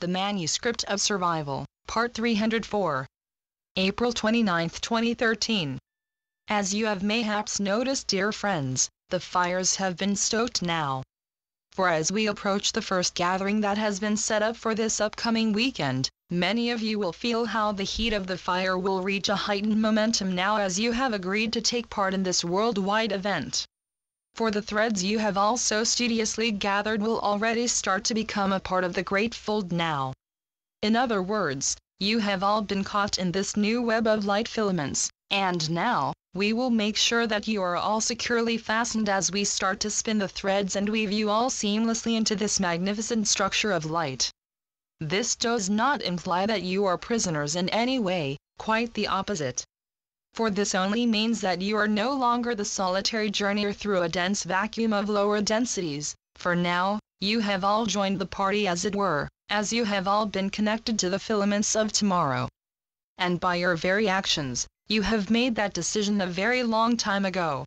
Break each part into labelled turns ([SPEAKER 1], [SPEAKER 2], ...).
[SPEAKER 1] The Manuscript of Survival, Part 304. April 29, 2013. As you have mayhaps noticed, dear friends, the fires have been stoked now. For as we approach the first gathering that has been set up for this upcoming weekend, many of you will feel how the heat of the fire will reach a heightened momentum now as you have agreed to take part in this worldwide event. For the threads you have all so studiously gathered will already start to become a part of the great fold now. In other words, you have all been caught in this new web of light filaments, and now, we will make sure that you are all securely fastened as we start to spin the threads and weave you all seamlessly into this magnificent structure of light. This does not imply that you are prisoners in any way, quite the opposite. For this only means that you are no longer the solitary journeyer through a dense vacuum of lower densities, for now, you have all joined the party as it were, as you have all been connected to the filaments of tomorrow. And by your very actions, you have made that decision a very long time ago.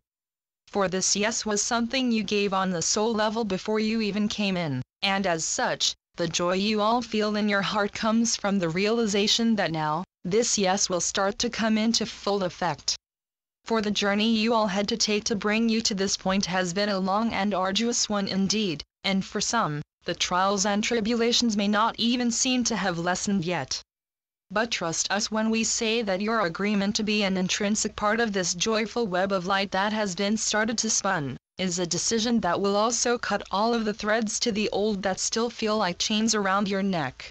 [SPEAKER 1] For this yes was something you gave on the soul level before you even came in, and as such, the joy you all feel in your heart comes from the realization that now, this yes will start to come into full effect. For the journey you all had to take to bring you to this point has been a long and arduous one indeed, and for some, the trials and tribulations may not even seem to have lessened yet. But trust us when we say that your agreement to be an intrinsic part of this joyful web of light that has been started to spun, is a decision that will also cut all of the threads to the old that still feel like chains around your neck.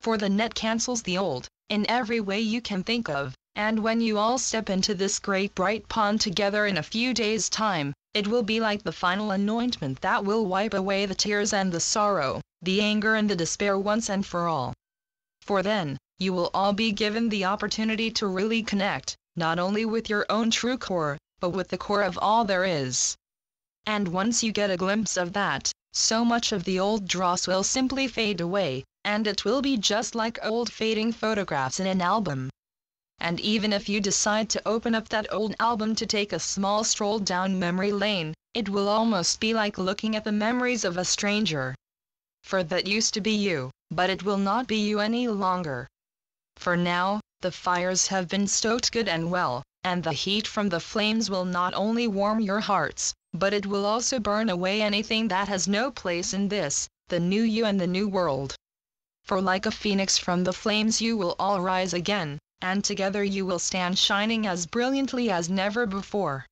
[SPEAKER 1] For the net cancels the old, in every way you can think of, and when you all step into this great bright pond together in a few days' time, it will be like the final anointment that will wipe away the tears and the sorrow, the anger and the despair once and for all. For then, you will all be given the opportunity to really connect, not only with your own true core, but with the core of all there is. And once you get a glimpse of that, so much of the old dross will simply fade away, and it will be just like old fading photographs in an album. And even if you decide to open up that old album to take a small stroll down memory lane, it will almost be like looking at the memories of a stranger. For that used to be you, but it will not be you any longer. For now, the fires have been stoked good and well, and the heat from the flames will not only warm your hearts, but it will also burn away anything that has no place in this, the new you and the new world. For like a phoenix from the flames you will all rise again, and together you will stand shining as brilliantly as never before.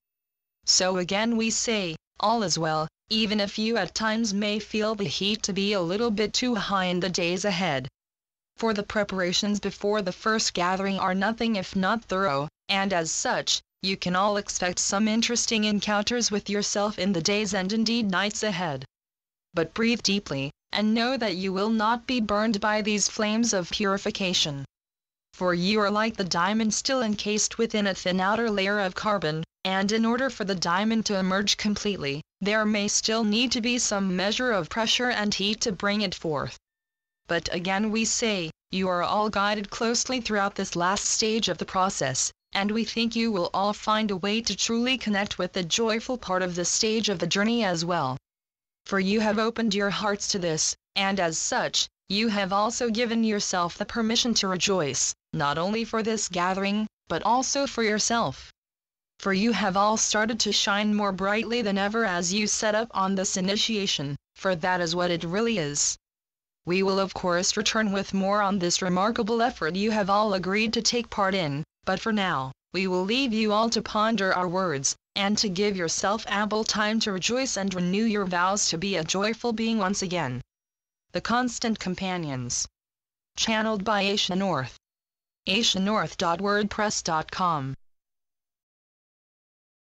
[SPEAKER 1] So again we say, all is well, even if you at times may feel the heat to be a little bit too high in the days ahead. For the preparations before the first gathering are nothing if not thorough, and as such, you can all expect some interesting encounters with yourself in the days and indeed nights ahead. But breathe deeply, and know that you will not be burned by these flames of purification. For you are like the diamond still encased within a thin outer layer of carbon, and in order for the diamond to emerge completely, there may still need to be some measure of pressure and heat to bring it forth. But again we say, you are all guided closely throughout this last stage of the process, and we think you will all find a way to truly connect with the joyful part of this stage of the journey as well. For you have opened your hearts to this, and as such, you have also given yourself the permission to rejoice, not only for this gathering, but also for yourself. For you have all started to shine more brightly than ever as you set up on this initiation, for that is what it really is. We will of course return with more on this remarkable effort you have all agreed to take part in, but for now, we will leave you all to ponder our words, and to give yourself ample time to rejoice and renew your vows to be a joyful being once again. The Constant Companions. Channeled by Asia North. asianorth.wordpress.com